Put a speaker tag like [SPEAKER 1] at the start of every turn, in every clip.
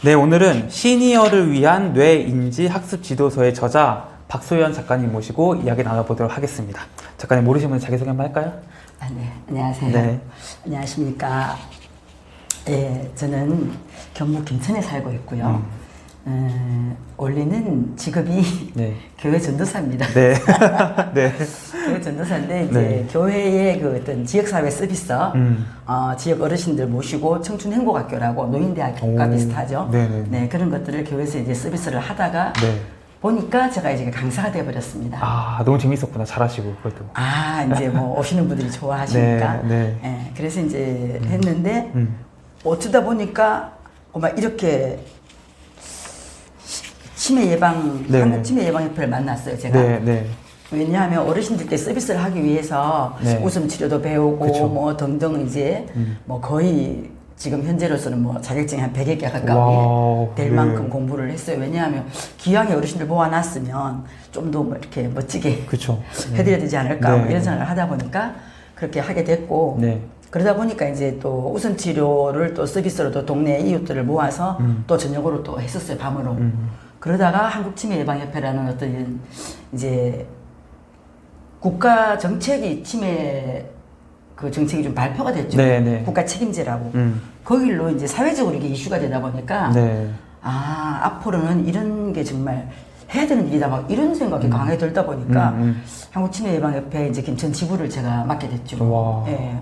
[SPEAKER 1] 네, 오늘은 시니어를 위한 뇌인지 학습 지도서의 저자 박소연 작가님 모시고 이야기 나눠보도록 하겠습니다. 작가님 모르시는 분 자기소개 한번 할까요?
[SPEAKER 2] 네, 안녕하세요.
[SPEAKER 1] 네.
[SPEAKER 2] 안녕하십니까. 네, 저는 경북 김천에 살고 있고요. 원래는 직업이
[SPEAKER 1] 네.
[SPEAKER 2] 교회 전도사입니다.
[SPEAKER 1] 네. 네.
[SPEAKER 2] 교회 전도사인데 이제
[SPEAKER 1] 네.
[SPEAKER 2] 교회의 그 어떤 지역사회 서비스, 지역 어르신들 모시고 청춘행복학교라고 노인대학과
[SPEAKER 1] 오.
[SPEAKER 2] 비슷하죠.
[SPEAKER 1] 네네.
[SPEAKER 2] 네, 그런 것들을 교회에서 이제 서비스를 하다가
[SPEAKER 1] 네.
[SPEAKER 2] 보니까 제가 이제 강사가 되어버렸습니다.
[SPEAKER 1] 아, 너무 재밌었구나. 잘하시고, 그것도.
[SPEAKER 2] 이제 뭐 오시는 분들이 좋아하시니까.
[SPEAKER 1] 네, 네.
[SPEAKER 2] 예, 그래서 이제 했는데
[SPEAKER 1] 음.
[SPEAKER 2] 어쩌다 보니까 막 이렇게 치매 예방,
[SPEAKER 1] 네,
[SPEAKER 2] 한국
[SPEAKER 1] 네.
[SPEAKER 2] 치매 예방협회를 만났어요, 제가.
[SPEAKER 1] 네, 네.
[SPEAKER 2] 왜냐하면 어르신들께 서비스를 하기 위해서
[SPEAKER 1] 네.
[SPEAKER 2] 웃음 치료도 배우고
[SPEAKER 1] 그쵸.
[SPEAKER 2] 뭐 등등 이제 뭐 거의 지금 현재로서는 뭐 자격증이 한 100여 개 가까이
[SPEAKER 1] 와우,
[SPEAKER 2] 될
[SPEAKER 1] 네.
[SPEAKER 2] 만큼 공부를 했어요. 왜냐하면 기왕에 어르신들 모아놨으면 좀 더 뭐 이렇게 멋지게
[SPEAKER 1] 그쵸.
[SPEAKER 2] 해드려야 되지 않을까 뭐
[SPEAKER 1] 네.
[SPEAKER 2] 이런 생각을 하다 보니까 그렇게 하게 됐고
[SPEAKER 1] 네.
[SPEAKER 2] 그러다 보니까 이제 또 웃음 치료를 또 서비스로 또 동네 이웃들을 모아서 또 저녁으로 또 했었어요, 밤으로. 그러다가 한국치매예방협회라는 어떤 이제 국가 정책이 치매 그 정책이 좀 발표가 됐죠.
[SPEAKER 1] 네, 네.
[SPEAKER 2] 국가 책임제라고.
[SPEAKER 1] 음.
[SPEAKER 2] 거길로 이제 사회적으로 이게 이슈가 되다 보니까
[SPEAKER 1] 네.
[SPEAKER 2] 앞으로는 이런 게 정말 해야 되는 일이다 막 이런 생각이 강하게 들다 보니까 한국치매예방협회 이제 김천 지부를 제가 맡게 됐죠.
[SPEAKER 1] 와.
[SPEAKER 2] 예.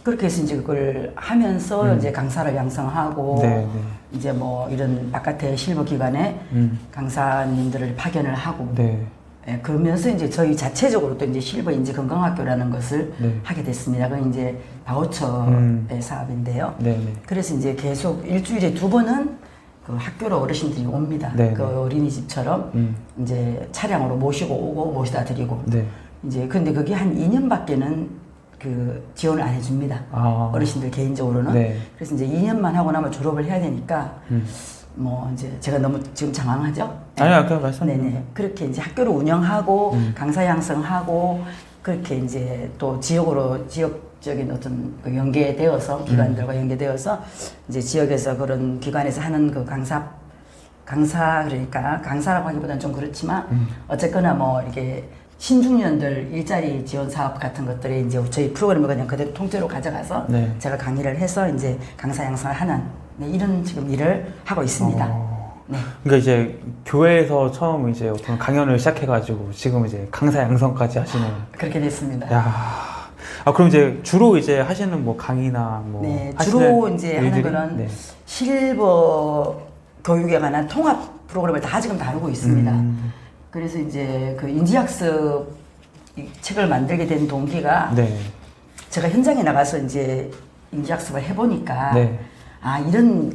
[SPEAKER 2] 그렇게 해서 이제 그걸 하면서 이제 강사를 양성하고
[SPEAKER 1] 네, 네.
[SPEAKER 2] 이제 뭐 이런 바깥에 실무 기관에 강사님들을 파견을 하고
[SPEAKER 1] 네.
[SPEAKER 2] 예, 그러면서 이제 저희 자체적으로 또 이제 실버 인지 건강학교라는 것을
[SPEAKER 1] 네.
[SPEAKER 2] 하게 됐습니다. 그건 이제 바우처의 사업인데요.
[SPEAKER 1] 네, 네.
[SPEAKER 2] 그래서 이제 계속 일주일에 2번은 그 학교로 어르신들이 옵니다.
[SPEAKER 1] 네,
[SPEAKER 2] 그
[SPEAKER 1] 네.
[SPEAKER 2] 어린이집처럼 이제 차량으로 모시고 오고 모시다 드리고.
[SPEAKER 1] 네.
[SPEAKER 2] 이제 근데 그게 한 2년밖에는 그 지원을 안 해줍니다.
[SPEAKER 1] 아.
[SPEAKER 2] 어르신들 개인적으로는.
[SPEAKER 1] 네.
[SPEAKER 2] 그래서 이제 2년만 하고 나면 졸업을 해야 되니까 뭐 이제 제가 너무 지금 장황하죠?
[SPEAKER 1] 아니요, 그냥 말씀.
[SPEAKER 2] 네네. 그렇게 이제 학교를 운영하고 강사 양성하고 그렇게 이제 또 지역적인 어떤 그 연계되어서 기관들과 연계되어서 이제 지역에서 그런 기관에서 하는 그 강사 그러니까 강사라고 하기보다는 좀 그렇지만 어쨌거나 뭐 이렇게 신중년들 일자리 지원 사업 같은 것들에 이제 저희 프로그램을 그냥 그대로 통째로 가져가서
[SPEAKER 1] 네.
[SPEAKER 2] 제가 강의를 해서 이제 강사 양성을 하는 이런 지금 일을 하고 있습니다. 네.
[SPEAKER 1] 그러니까 이제 교회에서 처음 이제 어떤 강연을 시작해가지고 지금 이제 강사 양성까지 하시는.
[SPEAKER 2] 그렇게 됐습니다.
[SPEAKER 1] 야. 그럼 이제 주로 이제 하시는 뭐 강의나 뭐.
[SPEAKER 2] 네,
[SPEAKER 1] 하시는
[SPEAKER 2] 주로 이제 하는
[SPEAKER 1] 일들이?
[SPEAKER 2] 거는
[SPEAKER 1] 네.
[SPEAKER 2] 실버 교육에 관한 통합 프로그램을 다 지금 다루고 있습니다. 그래서 이제 그 인지학습 이 책을 만들게 된 동기가
[SPEAKER 1] 네.
[SPEAKER 2] 제가 현장에 나가서 이제 인지학습을 해보니까
[SPEAKER 1] 네.
[SPEAKER 2] 이런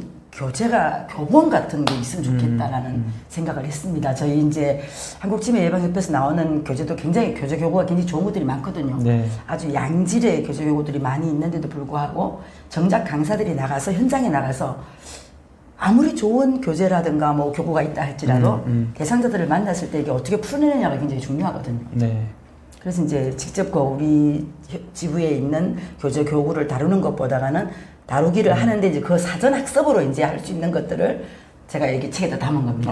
[SPEAKER 2] 교본 같은 게 있으면 좋겠다라는 생각을 했습니다. 저희 이제 한국치매예방협회에서 나오는 교재도 굉장히 교재 교구가 굉장히 좋은 것들이 많거든요.
[SPEAKER 1] 네.
[SPEAKER 2] 아주 양질의 교재 교구들이 많이 있는데도 불구하고 정작 강사들이 나가서 현장에 나가서 아무리 좋은 교재라든가 뭐 교구가 있다 할지라도 대상자들을 만났을 때 이게 어떻게 풀어내느냐가 굉장히 중요하거든요.
[SPEAKER 1] 네.
[SPEAKER 2] 그래서 이제 직접 그 우리 지부에 있는 교재 교구를 다루는 것보다는 다루기를 하는데 이제 그 사전 학습으로 이제 할 수 있는 것들을 제가 여기 책에다 담은 겁니다.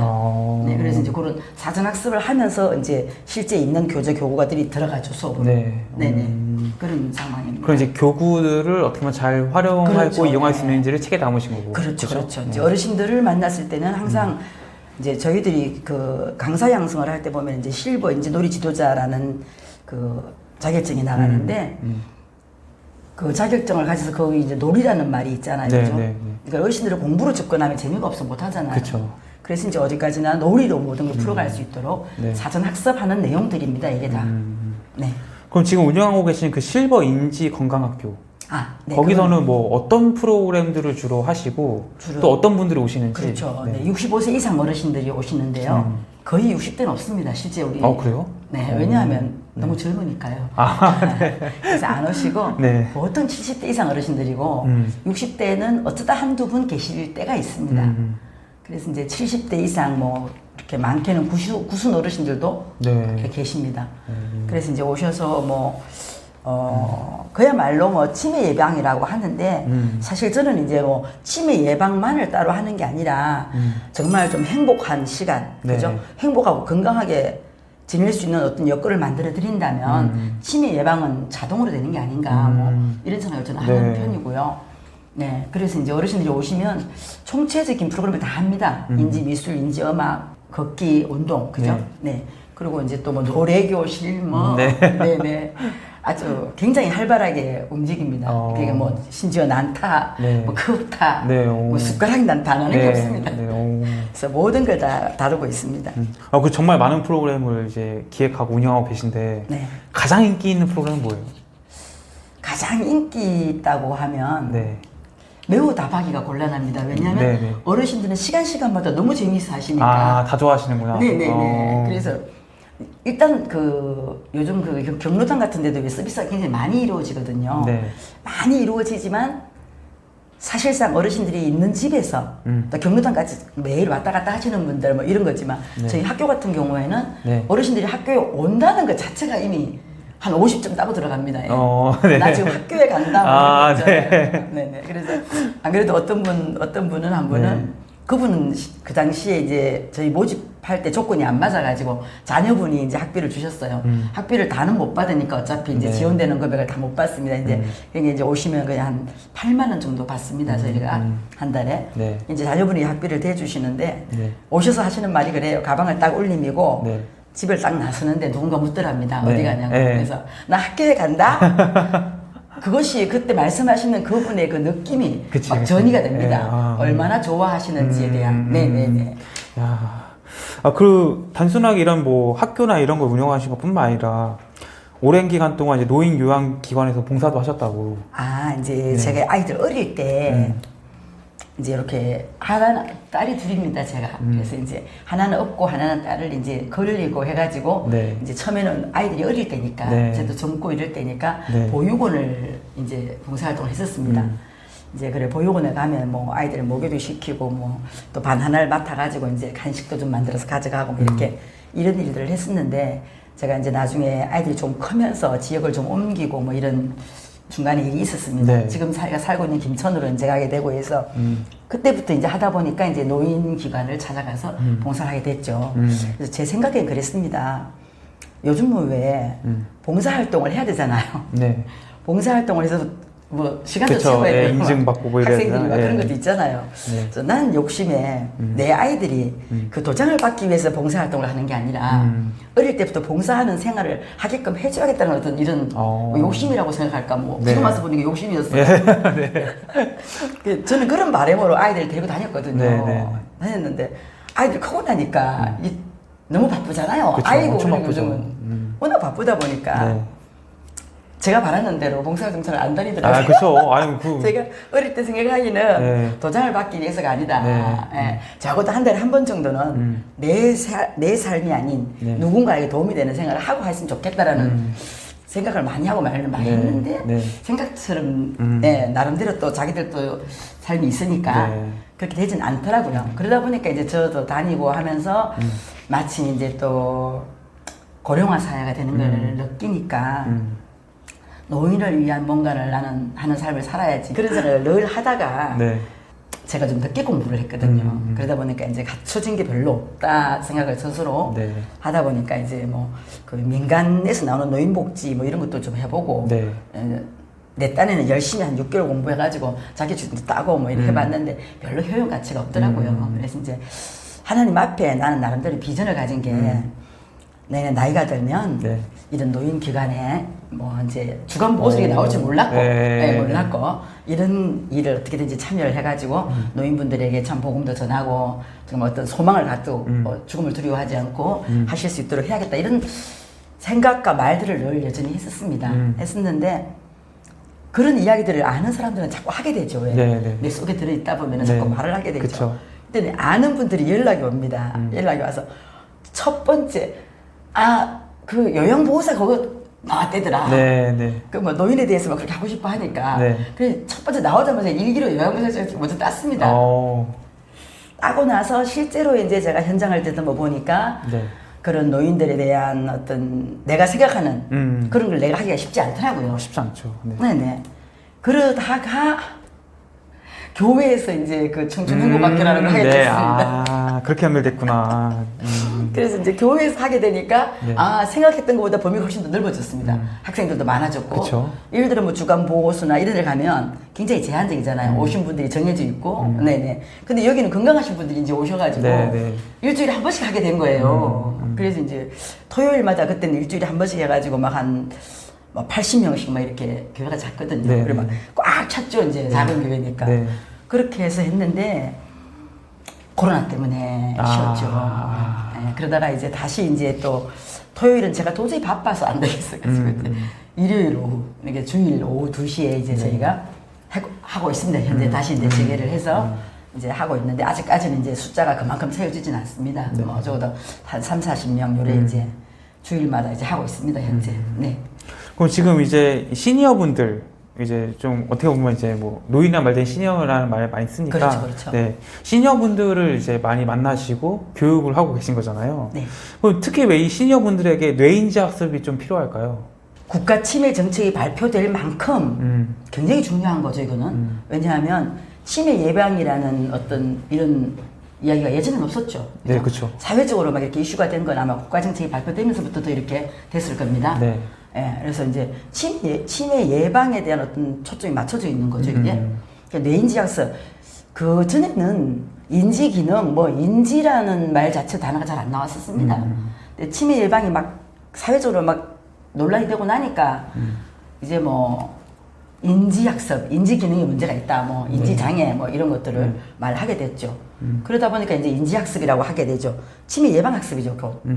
[SPEAKER 2] 네, 그래서 이제 그런 사전 학습을 하면서 이제 실제 있는 교재 교구가들이 들어가죠, 수업으로.
[SPEAKER 1] 네.
[SPEAKER 2] 네네. 그런 상황입니다.
[SPEAKER 1] 그럼 이제 교구들을 어떻게 보면 잘 활용하고
[SPEAKER 2] 그렇죠.
[SPEAKER 1] 이용할
[SPEAKER 2] 네.
[SPEAKER 1] 수 있는지를 책에 담으신 거고.
[SPEAKER 2] 그렇죠, 그렇죠. 이제 어르신들을 만났을 때는 항상 이제 저희들이 그 강사 양성을 할 때 보면 이제 실버 이제 놀이 지도자라는 그 자격증이 나가는데 그 자격증을 가져서 거기 이제 놀이라는 말이 있잖아요.
[SPEAKER 1] 네,
[SPEAKER 2] 그죠?
[SPEAKER 1] 네, 네.
[SPEAKER 2] 그러니까 어르신들을 공부로 접근하면 재미가 없어 못 하잖아요.
[SPEAKER 1] 그쵸.
[SPEAKER 2] 그래서 이제 어디까지나 놀이로 모든 걸 풀어갈 수 있도록
[SPEAKER 1] 네.
[SPEAKER 2] 사전 학습하는 내용들입니다. 이게 다. 네.
[SPEAKER 1] 그럼 지금 운영하고 계신 그 실버 인지 건강학교.
[SPEAKER 2] 네,
[SPEAKER 1] 거기서는 뭐 어떤 프로그램들을 주로 하시고 또 어떤 분들이 오시는지.
[SPEAKER 2] 그렇죠. 네. 65세 이상 어르신들이 오시는데요. 거의 60대는 없습니다. 실제 우리.
[SPEAKER 1] 그래요?
[SPEAKER 2] 네. 왜냐하면 너무 젊으니까요.
[SPEAKER 1] 네.
[SPEAKER 2] 그래서 안 오시고
[SPEAKER 1] 네.
[SPEAKER 2] 보통 70대 이상 어르신들이고 60대는 어쩌다 한두 분 계실 때가 있습니다. 그래서 이제 70대 이상 뭐 이렇게 많게는 구순 어르신들도
[SPEAKER 1] 네.
[SPEAKER 2] 이렇게 계십니다. 그래서 이제 오셔서 뭐 그야말로 뭐 치매 예방이라고 하는데 사실 저는 이제 뭐 치매 예방만을 따로 하는 게 아니라 정말 좀 행복한 시간,
[SPEAKER 1] 네.
[SPEAKER 2] 그죠? 행복하고 건강하게 지낼 수 있는 어떤 여건을 만들어 드린다면 치매 예방은 자동으로 되는 게 아닌가 뭐 이런 생각을 저는 하는
[SPEAKER 1] 네.
[SPEAKER 2] 편이고요. 네, 그래서 이제 어르신들이 오시면 총체적인 프로그램을 다 합니다. 인지 미술, 인지 음악, 걷기, 운동, 그죠? 네. 그리고 이제 또 뭐 노래 교실, 뭐,
[SPEAKER 1] 네.
[SPEAKER 2] 네네. 아주 굉장히 활발하게 움직입니다. 그러니까 뭐 심지어 난타,
[SPEAKER 1] 네.
[SPEAKER 2] 뭐 급타,
[SPEAKER 1] 네,
[SPEAKER 2] 뭐 숟가락 난타는 게 없습니다.
[SPEAKER 1] 네,
[SPEAKER 2] 그래서 모든 걸 다 다루고 있습니다.
[SPEAKER 1] 그 정말 많은 프로그램을 이제 기획하고 운영하고 계신데
[SPEAKER 2] 네.
[SPEAKER 1] 가장 인기 있는 프로그램은 뭐예요?
[SPEAKER 2] 가장 인기 있다고 하면
[SPEAKER 1] 네.
[SPEAKER 2] 매우 답하기가 곤란합니다. 왜냐하면
[SPEAKER 1] 네네.
[SPEAKER 2] 어르신들은 시간마다 너무 재미있어 하시니까.
[SPEAKER 1] 아, 다 좋아하시는구나.
[SPEAKER 2] 네네네. 그래서 일단 요즘 경로당 같은 데도 서비스가 굉장히 많이 이루어지거든요.
[SPEAKER 1] 네.
[SPEAKER 2] 많이 이루어지지만 사실상 어르신들이 있는 집에서 또 경로당까지 매일 왔다 갔다 하시는 분들 뭐 이런 거지만
[SPEAKER 1] 네.
[SPEAKER 2] 저희 학교 같은 경우에는
[SPEAKER 1] 네.
[SPEAKER 2] 어르신들이 학교에 온다는 것 자체가 이미 한 50점 따고 들어갑니다. 예.
[SPEAKER 1] 네.
[SPEAKER 2] 나 지금 학교에 간다.
[SPEAKER 1] 아,
[SPEAKER 2] 네. 네네. 그래서 안 그래도 어떤 분은 한 분은
[SPEAKER 1] 네.
[SPEAKER 2] 그분은 그 당시에 이제 저희 모집할 때 조건이 안 맞아가지고 자녀분이 이제 학비를 주셨어요. 학비를 다는 못 받으니까 어차피 이제
[SPEAKER 1] 네.
[SPEAKER 2] 지원되는 금액을 다 못 받습니다. 이제 그게 이제 오시면 그냥 한 8만 원 정도 받습니다. 저희가 한 달에.
[SPEAKER 1] 네.
[SPEAKER 2] 이제 자녀분이 학비를 대주시는데
[SPEAKER 1] 네.
[SPEAKER 2] 오셔서 하시는 말이 그래요. 가방을 딱 올리미고
[SPEAKER 1] 네.
[SPEAKER 2] 집을 딱 나서는데 누군가 묻더랍니다.
[SPEAKER 1] 네.
[SPEAKER 2] 어디 가냐고.
[SPEAKER 1] 네.
[SPEAKER 2] 그래서 나 학교에 간다. 그것이 그때 말씀하시는 그분의 그 느낌이
[SPEAKER 1] 그치,
[SPEAKER 2] 막
[SPEAKER 1] 그치.
[SPEAKER 2] 전이가 됩니다.
[SPEAKER 1] 네. 아.
[SPEAKER 2] 얼마나 좋아하시는지에 대한. 네네네.
[SPEAKER 1] 야, 단순하게 이런 뭐 학교나 이런 걸 운영하신 것 뿐만 아니라 오랜 기간 동안 이제 노인 요양 기관에서 봉사도 하셨다고.
[SPEAKER 2] 아, 이제
[SPEAKER 1] 네.
[SPEAKER 2] 제가 아이들 어릴 때 이제 이렇게 하나는 딸이 둘입니다, 제가. 그래서 이제 하나는 없고 하나는 딸을 이제 걸리고 해가지고
[SPEAKER 1] 네.
[SPEAKER 2] 이제 처음에는 아이들이 어릴 때니까
[SPEAKER 1] 네.
[SPEAKER 2] 저도 젊고 이럴 때니까
[SPEAKER 1] 네.
[SPEAKER 2] 보육원을 이제 봉사활동을 했었습니다. 이제 그래 보육원에 가면 뭐 아이들 목욕도 시키고 뭐 또 반 하나를 맡아가지고 이제 간식도 좀 만들어서 가져가고 뭐 이렇게 이런 일들을 했었는데 제가 이제 나중에 아이들이 좀 크면서 지역을 좀 옮기고 뭐 이런 중간에 일이 있었습니다.
[SPEAKER 1] 네.
[SPEAKER 2] 지금 제가 살고 있는 김천으로 이제 가게 되고 해서 그때부터 이제 하다 보니까 이제 노인기관을 찾아가서 봉사를 하게 됐죠. 그래서 제 생각엔 그랬습니다. 요즘은 왜 봉사활동을 해야 되잖아요.
[SPEAKER 1] 네.
[SPEAKER 2] 봉사활동을 해서 뭐 시간도
[SPEAKER 1] 그쵸.
[SPEAKER 2] 채워야
[SPEAKER 1] 예,
[SPEAKER 2] 되고 막
[SPEAKER 1] 인증받고 뭐 이래야
[SPEAKER 2] 학생들이 막
[SPEAKER 1] 되나?
[SPEAKER 2] 그런
[SPEAKER 1] 예.
[SPEAKER 2] 것도 있잖아요.
[SPEAKER 1] 네.
[SPEAKER 2] 그래서 나는 욕심에 내 아이들이 그 도장을 받기 위해서 봉사활동을 하는 게 아니라 어릴 때부터 봉사하는 생활을 하게끔 해줘야겠다는 어떤 이런 뭐 욕심이라고 생각할까 뭐
[SPEAKER 1] 네.
[SPEAKER 2] 지금 와서 보니까 욕심이었어요. 저는 그런 바람으로 아이들을 데리고 다녔거든요.
[SPEAKER 1] 네, 네.
[SPEAKER 2] 다녔는데 아이들 크고 나니까 너무 바쁘잖아요.
[SPEAKER 1] 그쵸,
[SPEAKER 2] 아이고
[SPEAKER 1] 엄청
[SPEAKER 2] 우리
[SPEAKER 1] 바쁘죠.
[SPEAKER 2] 요즘은 워낙 바쁘다 보니까
[SPEAKER 1] 네.
[SPEAKER 2] 제가 바라는 대로 봉사활동 잘 안 다니더라고요.
[SPEAKER 1] 아, 그쵸. 아유,
[SPEAKER 2] 제가 어릴 때 생각하기는
[SPEAKER 1] 네.
[SPEAKER 2] 도장을 받기 위해서가 아니다.
[SPEAKER 1] 네.
[SPEAKER 2] 예. 적어도 한 달에 한 번 정도는 내 삶이 아닌
[SPEAKER 1] 네.
[SPEAKER 2] 누군가에게 도움이 되는 생활을 하고 했으면 좋겠다라는 생각을 많이 하고 말을 많이
[SPEAKER 1] 네.
[SPEAKER 2] 했는데
[SPEAKER 1] 네.
[SPEAKER 2] 생각처럼 나름대로 또 자기들도 삶이 있으니까
[SPEAKER 1] 네.
[SPEAKER 2] 그렇게 되진 않더라고요. 그러다 보니까 이제 저도 다니고 하면서 마침 이제 또 고령화 사회가 되는 걸 느끼니까 노인을 위한 뭔가를 나는 하는 삶을 살아야지 그런 생각을 늘 하다가
[SPEAKER 1] 네.
[SPEAKER 2] 제가 좀 늦게 공부를 했거든요. 그러다 보니까 이제 갖춰진 게 별로 없다 생각을 스스로
[SPEAKER 1] 네.
[SPEAKER 2] 하다 보니까 이제 뭐 그 민간에서 나오는 노인복지 뭐 이런 것도 좀 해보고
[SPEAKER 1] 네.
[SPEAKER 2] 내 딴에는 열심히 한 6개월 공부해가지고 자격증도 따고 뭐 이렇게 해봤는데 별로 효용 가치가 없더라고요. 그래서 이제 하나님 앞에 나는 나름대로 비전을 가진 게 내가 나이가 들면
[SPEAKER 1] 네.
[SPEAKER 2] 이런 노인 기관에 뭐 이제 주간 보고서에 나올 줄 몰랐고,
[SPEAKER 1] 네.
[SPEAKER 2] 몰랐고 이런 일을 어떻게든지 참여를 해가지고 노인분들에게 참 복음도 전하고 좀 어떤 소망을 갖고 죽음을 두려워하지 않고 하실 수 있도록 해야겠다 이런 생각과 말들을 늘 여전히 했었습니다. 했었는데 그런 이야기들을 아는 사람들은 자꾸 하게 되죠. 왜?
[SPEAKER 1] 네, 네.
[SPEAKER 2] 내 속에 들어있다 보면
[SPEAKER 1] 네.
[SPEAKER 2] 자꾸 말을 하게 되죠.
[SPEAKER 1] 그쵸.
[SPEAKER 2] 근데 아는 분들이 연락이 옵니다. 연락이 와서 첫 번째 그 요양보호사 그거 나왔대더라.
[SPEAKER 1] 네, 네.
[SPEAKER 2] 그 뭐 노인에 대해서 막 그렇게 하고 싶어 하니까.
[SPEAKER 1] 네.
[SPEAKER 2] 그래서 첫 번째 나오자마자 일기로 요양보호사 먼저 땄습니다. 따고 나서 실제로 이제 제가 현장을 듣던 뭐 보니까
[SPEAKER 1] 네.
[SPEAKER 2] 그런 노인들에 대한 어떤 내가 생각하는 그런 걸 내가 하기가 쉽지 않더라고요.
[SPEAKER 1] 쉽지 않죠. 네.
[SPEAKER 2] 네네. 그러다가 교회에서 이제 그 청춘행복학교라는 걸 하게
[SPEAKER 1] 네.
[SPEAKER 2] 됐습니다.
[SPEAKER 1] 아, 그렇게 연결됐구나.
[SPEAKER 2] 그래서 이제 교회에서 하게 되니까
[SPEAKER 1] 네.
[SPEAKER 2] 아 생각했던 것보다 범위가 훨씬 더 넓어졌습니다. 학생들도 많아졌고
[SPEAKER 1] 그쵸.
[SPEAKER 2] 예를 들어 뭐 주간 보호소나 이런 데 가면 굉장히 제한적이잖아요. 오신 분들이 정해져 있고 네네. 근데 여기는 건강하신 분들이 이제 오셔가지고
[SPEAKER 1] 네.
[SPEAKER 2] 일주일에 한 번씩 하게 된 거예요. 그래서 이제 토요일마다 그때는 일주일에 한 번씩 해가지고 막 한 80명씩 막 이렇게 교회가 작거든요.
[SPEAKER 1] 네.
[SPEAKER 2] 그리고 막 꽉 찼죠. 이제 작은 교회니까.
[SPEAKER 1] 네.
[SPEAKER 2] 그렇게 해서 했는데 코로나 때문에 쉬었죠. 네, 그러다가 이제 다시 이제 또 토요일은 제가 도저히 바빠서 안 되겠어가지고 일요일 오후, 이게 주일 오후 2시에 이제 저희가 하고 있습니다. 현재 다시 이제 재개를 해서 이제 하고 있는데 아직까지는 이제 숫자가 그만큼 채워지진 않습니다.
[SPEAKER 1] 네.
[SPEAKER 2] 뭐 적어도 한 30-40명 요래 이제 주일마다 이제 하고 있습니다. 현재. 네.
[SPEAKER 1] 그럼 지금 이제 시니어분들 이제 좀 어떻게 보면 이제 뭐 노인이나 말된 시니어라는 말을 많이 쓰니까
[SPEAKER 2] 그렇죠.
[SPEAKER 1] 네. 시니어분들을 이제 많이 만나시고 교육을 하고 계신 거잖아요.
[SPEAKER 2] 네.
[SPEAKER 1] 그럼 특히 왜 이 시니어분들에게 뇌인지 학습이 좀 필요할까요?
[SPEAKER 2] 국가 치매 정책이 발표될 만큼 굉장히 중요한 거죠, 이거는. 왜냐하면 치매 예방이라는 어떤 이런 이야기가 예전에는 없었죠.
[SPEAKER 1] 네, 그렇죠.
[SPEAKER 2] 사회적으로 막 이렇게 이슈가 된 건 아마 국가 정책이 발표되면서부터 더 이렇게 됐을 겁니다.
[SPEAKER 1] 네.
[SPEAKER 2] 예, 그래서 이제 치매 예방에 대한 어떤 초점이 맞춰져 있는 거죠, 이게. 그러니까 뇌인지 학습. 그 전에는 인지 기능, 뭐 인지라는 말 자체 단어가 잘 안 나왔었습니다. 근데 치매 예방이 막 사회적으로 막 논란이 되고 나니까 이제 뭐 인지 학습, 인지 기능에 문제가 있다, 뭐 인지 장애, 뭐 이런 것들을 말하게 됐죠. 그러다 보니까 이제 인지 학습이라고 하게 되죠. 치매 예방 학습이죠,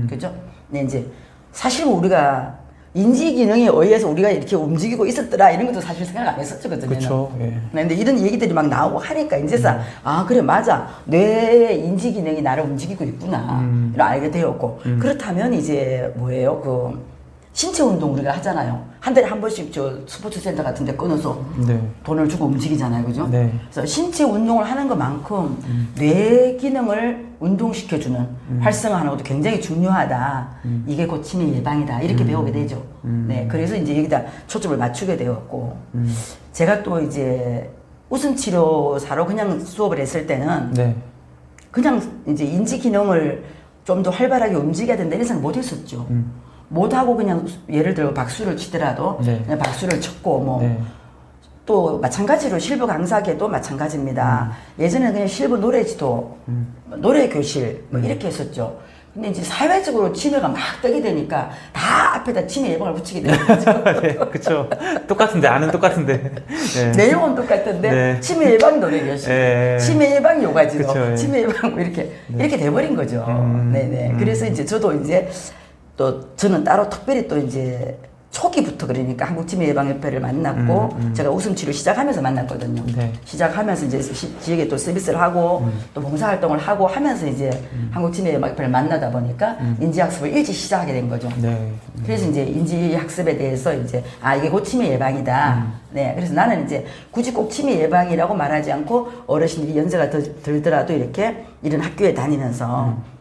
[SPEAKER 2] 그죠? 네, 이제 사실 우리가 인지 기능에 의해서 우리가 이렇게 움직이고 있었더라 이런 것도 사실 생각 안 했었죠, 그전에는.
[SPEAKER 1] 그렇죠. 예.
[SPEAKER 2] 네, 근데 이런 얘기들이 막 나오고 하니까 이제서 아 그래 맞아 뇌의 인지 기능이 나를 움직이고 있구나 이걸 알게 되었고 그렇다면 이제 뭐예요 그 신체 운동 우리가 하잖아요. 한 달에 한 번씩 저 스포츠 센터 같은 데 끊어서
[SPEAKER 1] 네.
[SPEAKER 2] 돈을 주고 움직이잖아요, 그죠?
[SPEAKER 1] 네.
[SPEAKER 2] 그래서 신체 운동을 하는 것만큼 뇌 기능을 운동시켜주는 활성화하는 것도 굉장히 중요하다. 이게 곧 치매 예방이다. 이렇게 배우게 되죠. 네, 그래서 이제 여기다 초점을 맞추게 되었고, 제가 또 이제 웃음치료사로 그냥 수업을 했을 때는
[SPEAKER 1] 네.
[SPEAKER 2] 그냥 이제 인지 기능을 좀 더 활발하게 움직여야 된다 이런 생각 못 했었죠. 못하고 그냥 예를 들어 박수를 치더라도
[SPEAKER 1] 네.
[SPEAKER 2] 그냥 박수를 쳤고 뭐
[SPEAKER 1] 네.
[SPEAKER 2] 또 마찬가지로 실버 강사계도 마찬가지입니다. 예전에는 그냥 실버 노래지도 노래 교실 뭐 이렇게 했었죠. 근데 이제 사회적으로 치매가 막 뜨게 되니까 다 앞에다 치매 예방을 붙이게 되는 거죠.
[SPEAKER 1] 네, 그쵸. 똑같은데, 아는 똑같은데. 네.
[SPEAKER 2] 내용은 똑같은데
[SPEAKER 1] 네.
[SPEAKER 2] 치매 예방 노래 교실,
[SPEAKER 1] 네.
[SPEAKER 2] 치매 예방 요가지도,
[SPEAKER 1] 그쵸, 예.
[SPEAKER 2] 치매 예방 뭐 이렇게 돼버린 거죠. 네네. 그래서 이제 저도 이제 또 저는 따로 특별히 또 이제 초기부터 그러니까 한국치매예방협회를 만났고 제가 웃음치료 시작하면서 만났거든요.
[SPEAKER 1] 네.
[SPEAKER 2] 시작하면서 이제 지역에 또 서비스를 하고 또 봉사활동을 하고 하면서 이제 한국치매예방협회를 만나다 보니까 인지학습을 일찍 시작하게 된 거죠.
[SPEAKER 1] 네.
[SPEAKER 2] 그래서 이제 인지학습에 대해서 이제 아 이게 곧 치매 예방이다. 네, 그래서 나는 이제 굳이 꼭 치매 예방이라고 말하지 않고 어르신들이 연세가 더 들더라도 이렇게 이런 학교에 다니면서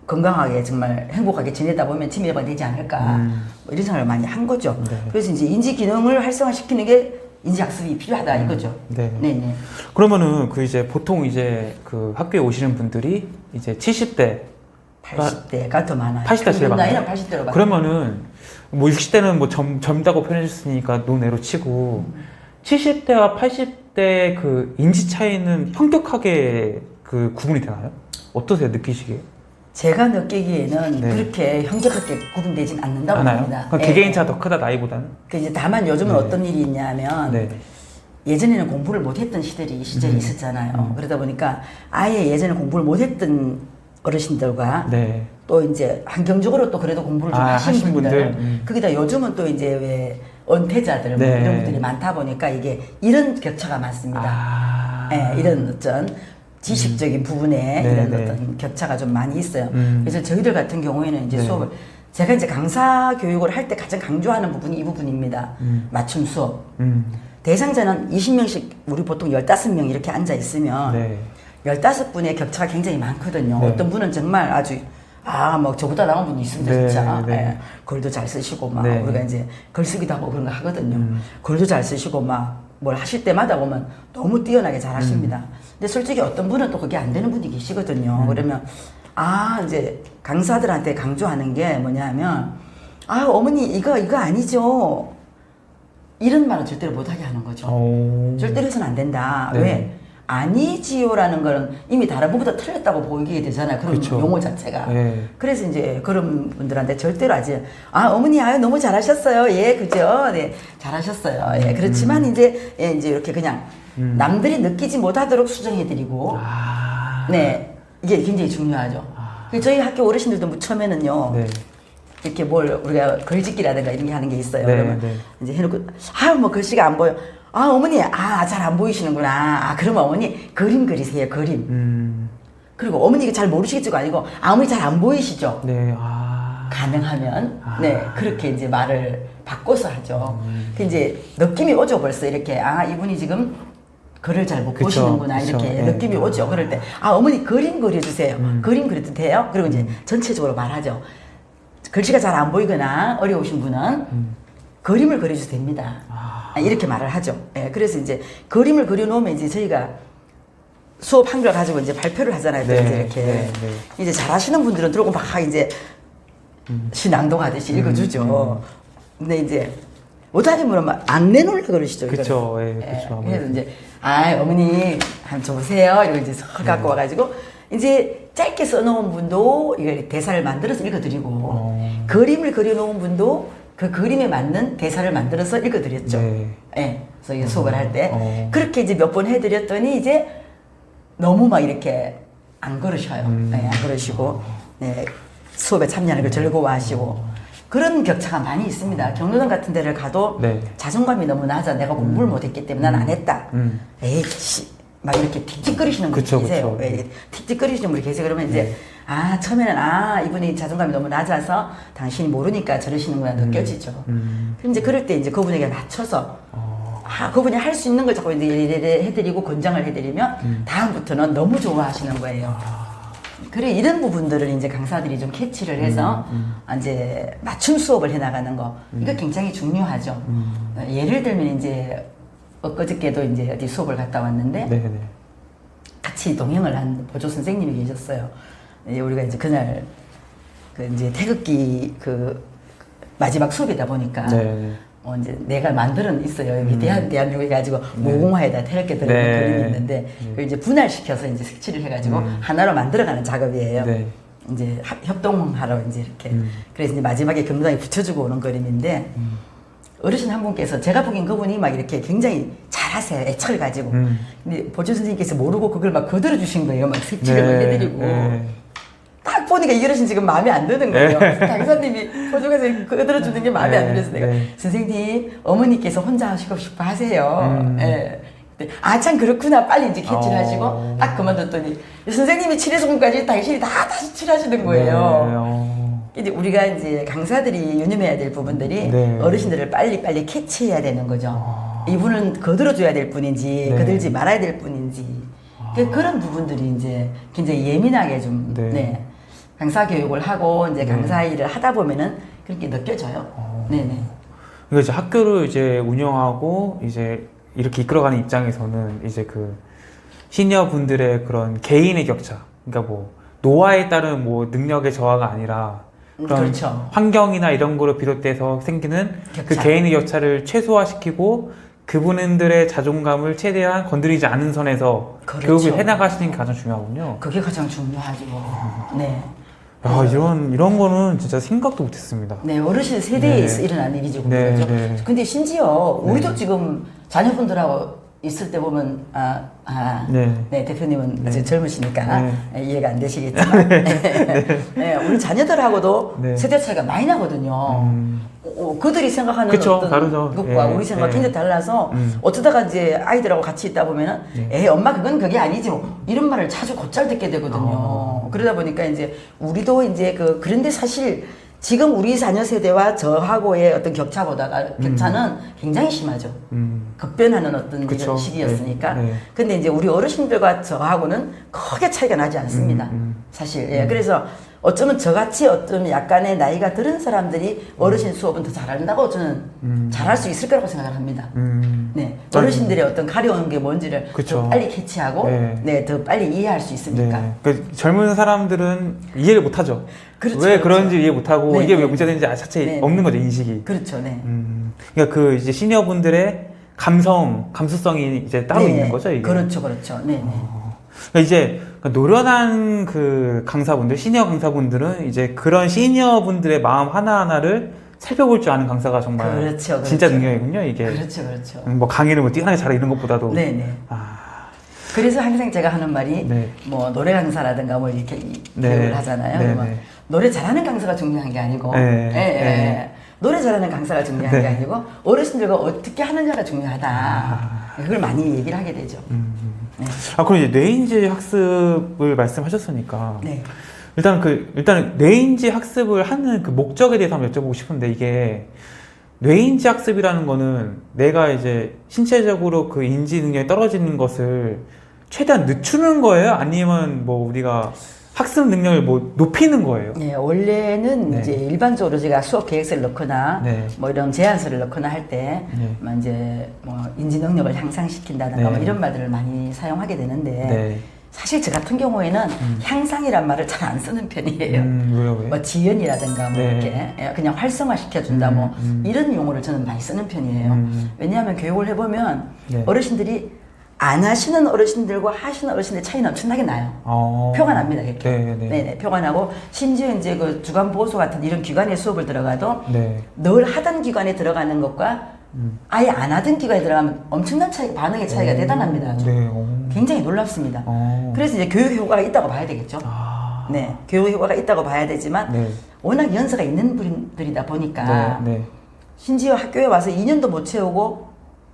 [SPEAKER 2] 건강하게 정말 행복하게 지내다 보면 치매 예방이 되지 않을까 뭐 이런 생각을 많이 한 거죠.
[SPEAKER 1] 네.
[SPEAKER 2] 그래서 이제 인지 기능을 활성화시키는 게 인지 학습이 필요하다 이거죠.
[SPEAKER 1] 네.
[SPEAKER 2] 네네.
[SPEAKER 1] 그러면은 그 이제 보통 이제 그 학교에 오시는 분들이 이제 70대,
[SPEAKER 2] 80대가 더 많아요.
[SPEAKER 1] 80대 제일 많아요.
[SPEAKER 2] 나이는 80대로 많아요.
[SPEAKER 1] 그러면은 뭐 60대는 뭐 젊다고 표현해줬으니까 논외로 치고 70대와 80대 그 인지 차이는 현격하게 그 구분이 되나요? 어떠세요? 느끼시기에?
[SPEAKER 2] 제가 느끼기에는
[SPEAKER 1] 네.
[SPEAKER 2] 그렇게 현격하게 구분되진 않는다고
[SPEAKER 1] 않아요?
[SPEAKER 2] 봅니다.
[SPEAKER 1] 그러니까 개개인차가 더 크다 나이보다는?
[SPEAKER 2] 그 이제 다만 요즘은
[SPEAKER 1] 네.
[SPEAKER 2] 어떤 일이 있냐면
[SPEAKER 1] 네.
[SPEAKER 2] 예전에는 공부를 못했던 시절이 있었잖아요. 그러다 보니까 아예 예전에 공부를 못했던 어르신들과
[SPEAKER 1] 네.
[SPEAKER 2] 또 이제 환경적으로 또 그래도 공부를 좀 하신
[SPEAKER 1] 하신
[SPEAKER 2] 분들,
[SPEAKER 1] 분들.
[SPEAKER 2] 거기다 요즘은 또 이제 왜 은퇴자들 뭐
[SPEAKER 1] 네.
[SPEAKER 2] 이런 분들이 많다 보니까 이게 이런 격차가 많습니다.
[SPEAKER 1] 아.
[SPEAKER 2] 예, 이런 어떤 지식적인 부분에
[SPEAKER 1] 네,
[SPEAKER 2] 이런
[SPEAKER 1] 네.
[SPEAKER 2] 어떤 격차가 좀 많이 있어요.
[SPEAKER 1] 음.
[SPEAKER 2] 그래서 저희들 같은 경우에는 이제
[SPEAKER 1] 네.
[SPEAKER 2] 수업을 제가 이제 강사 교육을 할 때 가장 강조하는 부분이 이 부분입니다. 맞춤 수업. 대상자는 20명씩 우리 보통 15명 이렇게 앉아 있으면
[SPEAKER 1] 네.
[SPEAKER 2] 15분의 격차가 굉장히 많거든요.
[SPEAKER 1] 네.
[SPEAKER 2] 어떤 분은 정말 아주 뭐 저보다 나은 분이 있습니다,
[SPEAKER 1] 네,
[SPEAKER 2] 진짜.
[SPEAKER 1] 네.
[SPEAKER 2] 예, 글도 잘 쓰시고, 막,
[SPEAKER 1] 네.
[SPEAKER 2] 우리가 이제 글쓰기도 하고 그런 거 하거든요. 글도 잘 쓰시고, 막, 뭘 하실 때마다 보면 너무 뛰어나게 잘 하십니다. 근데 솔직히 어떤 분은 또 그게 안 되는 분이 계시거든요. 그러면, 이제 강사들한테 강조하는 게 뭐냐 하면, 어머니, 이거 아니죠. 이런 말은 절대로 못하게 하는 거죠. 절대로 해서는 안 된다.
[SPEAKER 1] 네.
[SPEAKER 2] 왜? 아니지요라는 거는 이미 다른 분보다 틀렸다고 보이게 되잖아요. 그런
[SPEAKER 1] 그쵸.
[SPEAKER 2] 용어 자체가.
[SPEAKER 1] 네.
[SPEAKER 2] 그래서 이제 그런 분들한테 절대로 하지. 어머니, 너무 잘하셨어요. 예, 그죠? 네, 잘하셨어요. 예, 그렇지만 이제, 이제 이렇게 그냥 남들이 느끼지 못하도록 수정해드리고, 네, 이게 굉장히 중요하죠. 그래서 저희 학교 어르신들도 처음에는요,
[SPEAKER 1] 네.
[SPEAKER 2] 이렇게 우리가 글짓기라든가 이런 게 하는 게 있어요.
[SPEAKER 1] 네,
[SPEAKER 2] 그러면
[SPEAKER 1] 네.
[SPEAKER 2] 이제 해놓고, 뭐 글씨가 안 보여. 어머니, 잘 안 보이시는구나. 그러면 어머니, 그림 그리세요, 그림. 그리고 어머니 이게 잘 모르시겠지가 아니고, 어머니 잘 안 보이시죠?
[SPEAKER 1] 네.
[SPEAKER 2] 가능하면, 네, 그렇게 이제 말을 바꿔서 하죠. 그 이제 느낌이 오죠, 벌써. 이렇게, 이분이 지금 글을 잘 못
[SPEAKER 1] 그쵸,
[SPEAKER 2] 보시는구나.
[SPEAKER 1] 그쵸.
[SPEAKER 2] 이렇게
[SPEAKER 1] 네.
[SPEAKER 2] 느낌이 오죠. 그럴 때, 어머니 그림 그려주세요. 그림 그려도 돼요? 그리고 이제 전체적으로 말하죠. 글씨가 잘 안 보이거나 어려우신 분은 그림을 그려줘도 됩니다. 이렇게 말을 하죠. 예, 그래서 이제 그림을 그려놓으면 이제 저희가 수업 한글 가지고 이제 발표를 하잖아요. 또
[SPEAKER 1] 네,
[SPEAKER 2] 이제 이렇게.
[SPEAKER 1] 네, 네.
[SPEAKER 2] 이제 잘하시는 분들은 들어오고 막 이제 시낭독하듯이 읽어주죠. 근데 이제 못하는 분은 막 안 내놓으려고 그러시죠.
[SPEAKER 1] 그쵸,
[SPEAKER 2] 이거는.
[SPEAKER 1] 예, 그쵸.
[SPEAKER 2] 그래서 이제, 어머니, 한번 줘보세요. 이거 이제 석 갖고 와가지고, 이제 짧게 써놓은 분도 이거 대사를 만들어서 읽어드리고, 그림을 그려놓은 분도 그 그림에 맞는 대사를 만들어서 읽어드렸죠.
[SPEAKER 1] 네.
[SPEAKER 2] 예. 그래서 이제 수업을 할 때. 그렇게 이제 몇 번 해드렸더니 이제 너무 막 이렇게 안 그러셔요. 안 그러시고, 네. 수업에 참여하는 걸 즐거워하시고. 그런 격차가 많이 있습니다. 경로당 같은 데를 가도
[SPEAKER 1] 네.
[SPEAKER 2] 자존감이 너무 낮아. 내가 공부를 못했기 때문에 난 안 했다. 에이씨. 막 이렇게 틱틱거리시는 분이
[SPEAKER 1] 그쵸,
[SPEAKER 2] 계세요.
[SPEAKER 1] 그쵸.
[SPEAKER 2] 예, 틱틱거리시는 분이 계세요. 그러면 이제, 처음에는, 이분이 자존감이 너무 낮아서 당신이 모르니까 저러시는구나 느껴지죠. 그럼 이제 그럴 때 이제 그분에게 맞춰서, 그분이 할 수 있는 걸 자꾸 이제 해드리고 권장을 해드리면, 다음부터는 너무 좋아하시는 거예요. 그래, 이런 부분들을 이제 강사들이 좀 캐치를 해서, 이제 맞춤 수업을 해나가는 거, 이거 굉장히 중요하죠. 예를 들면 이제, 엊그저께도 이제 어디 수업을 갔다 왔는데,
[SPEAKER 1] 네.
[SPEAKER 2] 같이 동행을 한 보조 선생님이 계셨어요. 우리가 이제 그날, 이제 태극기 마지막 수업이다 보니까,
[SPEAKER 1] 네.
[SPEAKER 2] 이제 내가 만들어 있어요. 여기 대한민국에 가지고 모공화에다 태극기 들어있는
[SPEAKER 1] 네.
[SPEAKER 2] 그림이 있는데, 그걸 이제 분할시켜서 이제 색칠을 해가지고 하나로 만들어가는 작업이에요.
[SPEAKER 1] 네.
[SPEAKER 2] 이제 협동하러 이제 이렇게. 그래서 이제 마지막에 경로당에 붙여주고 오는 그림인데, 어르신 한 분께서 제가 보기엔 그분이 막 이렇게 굉장히 잘하세요. 애착을 가지고. 근데 보조 선생님께서 모르고 그걸 막 거들어 주신 거예요. 막 색칠을 막 해드리고. 딱 보니까 이 어르신 지금 마음에 안 드는 거예요. 강사님이 보조가 거들어 주는 게 마음에 안 들어서 내가 선생님 어머니께서 혼자 하시고 싶어 하세요. 예. 참 그렇구나. 빨리 이제 캐치를 하시고 딱 그만뒀더니 선생님이 칠해서까지 당신이 다시 칠하시는 거예요. 이제 우리가 이제 강사들이 유념해야 될 부분들이 어르신들을 빨리 캐치해야 되는 거죠. 이분은 거들어줘야 될 분인지 거들지 말아야 될 분인지 그런 부분들이 이제 굉장히 예민하게 좀 강사 교육을 하고 이제 강사 일을 하다 보면은 그렇게 느껴져요. 네네.
[SPEAKER 1] 그러니까 이제 학교를 이제 운영하고 이제 이렇게 이끌어가는 입장에서는 이제 그 시니어 분들의 그런 개인의 격차, 그러니까 뭐 노화에 따른 뭐 능력의 저하가 아니라 그런
[SPEAKER 2] 그렇죠.
[SPEAKER 1] 환경이나 이런 거로 비롯돼서 생기는 그
[SPEAKER 2] 격차.
[SPEAKER 1] 개인의 격차를 최소화시키고 그분들의 자존감을 최대한 건드리지 않은 선에서
[SPEAKER 2] 그렇죠.
[SPEAKER 1] 교육을 해나가시는 게 가장 중요하군요.
[SPEAKER 2] 그게 가장 중요하죠. 네.
[SPEAKER 1] 야, 이런 거는 진짜 생각도 못했습니다.
[SPEAKER 2] 네, 어르신 세대에서 일어난 일이죠. 그렇죠. 근데 심지어 우리도 지금 자녀분들하고 있을 때 보면 네, 대표님은 아직 젊으시니까 이해가 안 되시겠지만 우리 자녀들하고도 세대 차이가 많이 나거든요. 그들이 생각하는
[SPEAKER 1] 그쵸,
[SPEAKER 2] 어떤
[SPEAKER 1] 다르죠.
[SPEAKER 2] 것과 우리 생각이 굉장히 달라서 어쩌다가 이제 아이들하고 같이 있다 보면은 엄마 그게 아니지 뭐 이런 말을 자주 곧잘 듣게 되거든요. 그러다 보니까 이제 우리도 이제 그런데 사실 지금 우리 자녀 세대와 저하고의 어떤 격차는 굉장히 심하죠. 급변하는 어떤 이런 시기였으니까. 근데 이제 우리 어르신들과 저하고는 크게 차이가 나지 않습니다. 사실. 예. 그래서 어쩌면 저같이 어쩌면 약간의 나이가 들은 사람들이 어르신 수업은 더 잘한다고 저는 잘할 수 있을 거라고 생각을 합니다. 네. 어르신들의 어떤 가려운 게 뭔지를
[SPEAKER 1] 그쵸.
[SPEAKER 2] 더 빨리 캐치하고
[SPEAKER 1] 네.
[SPEAKER 2] 네, 더 빨리 이해할 수 있으니까.
[SPEAKER 1] 네. 그 젊은 사람들은 이해를 못하죠.
[SPEAKER 2] 그렇죠,
[SPEAKER 1] 왜
[SPEAKER 2] 그렇죠.
[SPEAKER 1] 그런지 이해 못하고
[SPEAKER 2] 네,
[SPEAKER 1] 이게
[SPEAKER 2] 네.
[SPEAKER 1] 왜 문제되는지 자체
[SPEAKER 2] 네,
[SPEAKER 1] 없는 거죠, 인식이.
[SPEAKER 2] 그렇죠. 네.
[SPEAKER 1] 그러니까 그 이제 시니어분들의 감수성이 이제 따로
[SPEAKER 2] 네.
[SPEAKER 1] 있는 거죠, 이게.
[SPEAKER 2] 그렇죠. 그렇죠. 네. 네.
[SPEAKER 1] 그러니까 이제 노련한 그 강사분들, 시니어 강사분들은 이제 그런 시니어분들의 마음 하나하나를 살펴볼 줄 아는 강사가 정말
[SPEAKER 2] 그렇죠,
[SPEAKER 1] 진짜
[SPEAKER 2] 그렇죠.
[SPEAKER 1] 능력이군요, 이게.
[SPEAKER 2] 그렇죠. 그렇죠.
[SPEAKER 1] 뭐 강의를 뭐 뛰어나게 잘해 이런 것보다도.
[SPEAKER 2] 네네.
[SPEAKER 1] 아,
[SPEAKER 2] 그래서 항상 제가 하는 말이
[SPEAKER 1] 네.
[SPEAKER 2] 뭐 노래 강사라든가 뭐 이렇게
[SPEAKER 1] 네.
[SPEAKER 2] 교육을 하잖아요.
[SPEAKER 1] 네,
[SPEAKER 2] 그러면
[SPEAKER 1] 네.
[SPEAKER 2] 노래 잘하는 강사가 중요한 게 아니고
[SPEAKER 1] 네.
[SPEAKER 2] 예, 예,
[SPEAKER 1] 네.
[SPEAKER 2] 노래 잘하는 강사가 중요한
[SPEAKER 1] 네.
[SPEAKER 2] 게 아니고 어르신들과 어떻게 하느냐가 중요하다. 그걸 많이 얘기를 하게 되죠. 네.
[SPEAKER 1] 아, 그럼 이제 뇌인지 학습을 말씀하셨으니까.
[SPEAKER 2] 네.
[SPEAKER 1] 일단 뇌인지 학습을 하는 그 목적에 대해서 한번 여쭤보고 싶은데 이게 뇌인지 학습이라는 거는 내가 이제 신체적으로 그 인지 능력이 떨어지는 것을 최대한 늦추는 거예요? 아니면 뭐 우리가 학습 능력을 뭐 높이는 거예요?
[SPEAKER 2] 네, 원래는
[SPEAKER 1] 네.
[SPEAKER 2] 이제 일반적으로 제가 수업 계획서를 넣거나
[SPEAKER 1] 네.
[SPEAKER 2] 뭐 이런 제안서를 넣거나 할 때
[SPEAKER 1] 네.
[SPEAKER 2] 이제 뭐 인지 능력을 향상시킨다든가
[SPEAKER 1] 네.
[SPEAKER 2] 뭐 이런 말들을 많이 사용하게 되는데
[SPEAKER 1] 네.
[SPEAKER 2] 사실 저 같은 경우에는 향상이란 말을 잘 안 쓰는 편이에요.
[SPEAKER 1] 왜요?
[SPEAKER 2] 뭐 지연이라든가 뭐
[SPEAKER 1] 네.
[SPEAKER 2] 이렇게 그냥 활성화시켜준다 뭐 이런 용어를 저는 많이 쓰는 편이에요. 왜냐하면 교육을 해보면
[SPEAKER 1] 네.
[SPEAKER 2] 어르신들이 안 하시는 어르신들과 하시는 어르신들 차이는 엄청나게 나요. 표가 납니다, 이렇게. 네네, 표가 나고, 심지어 이제 그 주간보호소 같은 이런 기관에 수업을 들어가도
[SPEAKER 1] 네.
[SPEAKER 2] 늘 하던 기관에 들어가는 것과 아예 안 하던 기관에 들어가면 엄청난 차이, 반응의 차이가 대단합니다. 아주.
[SPEAKER 1] 네.
[SPEAKER 2] 굉장히 놀랍습니다. 그래서 이제 교육 효과가 있다고 봐야 되겠죠. 네, 교육 효과가 있다고 봐야 되지만,
[SPEAKER 1] 네.
[SPEAKER 2] 워낙 연세가 있는 분들이다 보니까,
[SPEAKER 1] 네.
[SPEAKER 2] 심지어 학교에 와서 2년도 못 채우고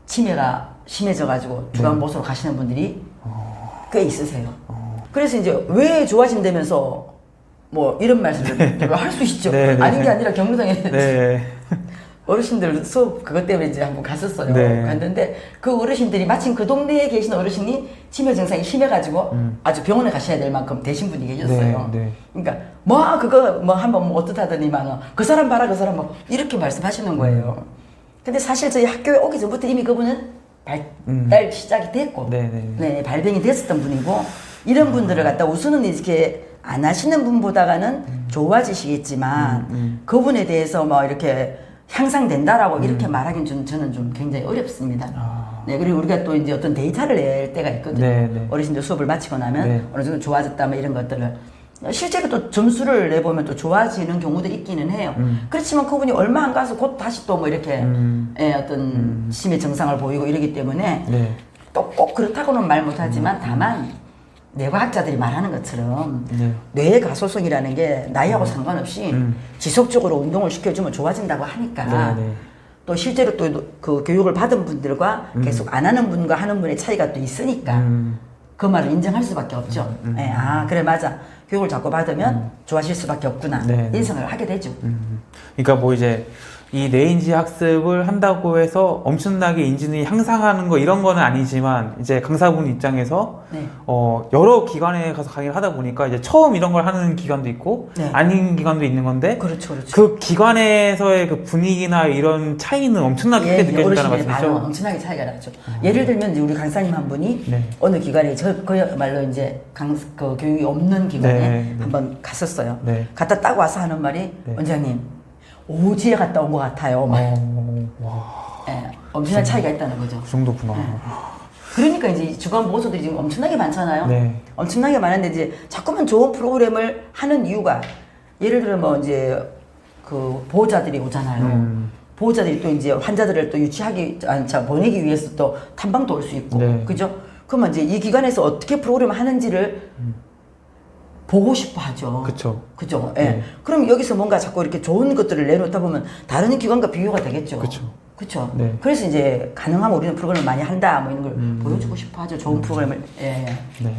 [SPEAKER 2] 치매가 심해져가지고 주간보호소로 가시는 분들이 꽤 있으세요. 그래서 이제 왜 좋아진다면서 뭐 이런 말씀을 할 수 있죠.
[SPEAKER 1] 네, 네.
[SPEAKER 2] 아닌 게 아니라 경로당에
[SPEAKER 1] 네.
[SPEAKER 2] 어르신들 수업 그것 때문에 이제 한번 갔었어요.
[SPEAKER 1] 네.
[SPEAKER 2] 갔는데 그 어르신들이 마침 그 동네에 계신 어르신이 치매 증상이 심해가지고 아주 병원에 가셔야 될 만큼 되신 분이 계셨어요.
[SPEAKER 1] 네, 네.
[SPEAKER 2] 그러니까 뭐 그거 뭐 한번 뭐 어떻다더니만 그 사람 봐라 그 사람 뭐 이렇게 말씀하시는 거예요. 근데 사실 저희 학교에 오기 전부터 이미 그분은 발달 시작이 됐고 네, 발병이 됐었던 분이고 이런 분들을 갖다 우선은 이렇게 안 하시는 분보다는 좋아지시겠지만 그분에 대해서 뭐 이렇게 향상된다라고 이렇게 말하기는 저는 좀 굉장히 어렵습니다. 네, 그리고 우리가 또 이제 어떤 데이터를 낼 때가 있거든요.
[SPEAKER 1] 네.
[SPEAKER 2] 어르신들 수업을 마치고 나면
[SPEAKER 1] 네.
[SPEAKER 2] 어느 정도 좋아졌다 뭐 이런 것들을 실제로 또 점수를 내보면 또 좋아지는 경우도 있기는 해요. 그렇지만 그분이 얼마 안 가서 곧 다시 또 뭐 이렇게 예, 어떤 심의 증상을 보이고 이러기 때문에
[SPEAKER 1] 네.
[SPEAKER 2] 또 꼭 그렇다고는 말 못하지만 다만 뇌과학자들이 말하는 것처럼
[SPEAKER 1] 네.
[SPEAKER 2] 뇌의 가소성이라는 게 나이하고 상관없이 지속적으로 운동을 시켜주면 좋아진다고 하니까
[SPEAKER 1] 네.
[SPEAKER 2] 또 실제로 또 그 교육을 받은 분들과 계속 안 하는 분과 하는 분의 차이가 또 있으니까 그 말을 인정할 수밖에 없죠. 예, 아 그래 맞아. 교육을 자꾸 받으면 좋아질 수밖에 없구나.
[SPEAKER 1] 네.
[SPEAKER 2] 이런 생각을 하게 되죠.
[SPEAKER 1] 그러니까 뭐 이제 이 뇌인지 학습을 한다고 해서 엄청나게 인지능이 향상하는 거 이런 거는 아니지만 이제 강사분 입장에서
[SPEAKER 2] 네.
[SPEAKER 1] 여러 기관에 가서 강의를 하다 보니까 이제 처음 이런 걸 하는 기관도 있고
[SPEAKER 2] 네.
[SPEAKER 1] 아닌 기관도 있는 건데
[SPEAKER 2] 그렇죠.
[SPEAKER 1] 그 기관에서의 그 분위기나 이런 차이는 엄청나게 크게 느껴진다는
[SPEAKER 2] 어르신들의 반응은
[SPEAKER 1] 말씀이죠?
[SPEAKER 2] 엄청나게 차이가 났죠. 예를 들면 이제 우리 강사님 한 분이
[SPEAKER 1] 네.
[SPEAKER 2] 어느 기관에 그야말로 이제 그 교육이 없는 기관에
[SPEAKER 1] 네.
[SPEAKER 2] 한번 갔었어요.
[SPEAKER 1] 네.
[SPEAKER 2] 갔다 딱 와서 하는 말이
[SPEAKER 1] 네.
[SPEAKER 2] 원장님 오지에 갔다 온 것 같아요. 막.
[SPEAKER 1] 와,
[SPEAKER 2] 예, 엄청난 차이가 있다는 거죠.
[SPEAKER 1] 그 정도구나.
[SPEAKER 2] 그러니까 이제 주간 보호소들이 지금 엄청나게 많잖아요.
[SPEAKER 1] 네.
[SPEAKER 2] 엄청나게 많은데 이제 자꾸만 좋은 프로그램을 하는 이유가 예를 들어 뭐 이제 그 보호자들이 오잖아요. 보호자들이 또 이제 환자들을 또 보내기 위해서 또 탐방도 올 수 있고,
[SPEAKER 1] 네.
[SPEAKER 2] 그죠? 그러면 이제 이 기관에서 어떻게 프로그램을 하는지를 보고 싶어 하죠.
[SPEAKER 1] 그쵸.
[SPEAKER 2] 그죠? 예.
[SPEAKER 1] 네.
[SPEAKER 2] 그럼 여기서 뭔가 자꾸 이렇게 좋은 것들을 내놓다 보면 다른 기관과 비교가 되겠죠.
[SPEAKER 1] 그쵸.
[SPEAKER 2] 그쵸?
[SPEAKER 1] 네.
[SPEAKER 2] 그래서 이제 가능하면 우리는 프로그램을 많이 한다, 뭐 이런 걸 보여주고 싶어 하죠. 좋은 프로그램을. 예.
[SPEAKER 1] 네.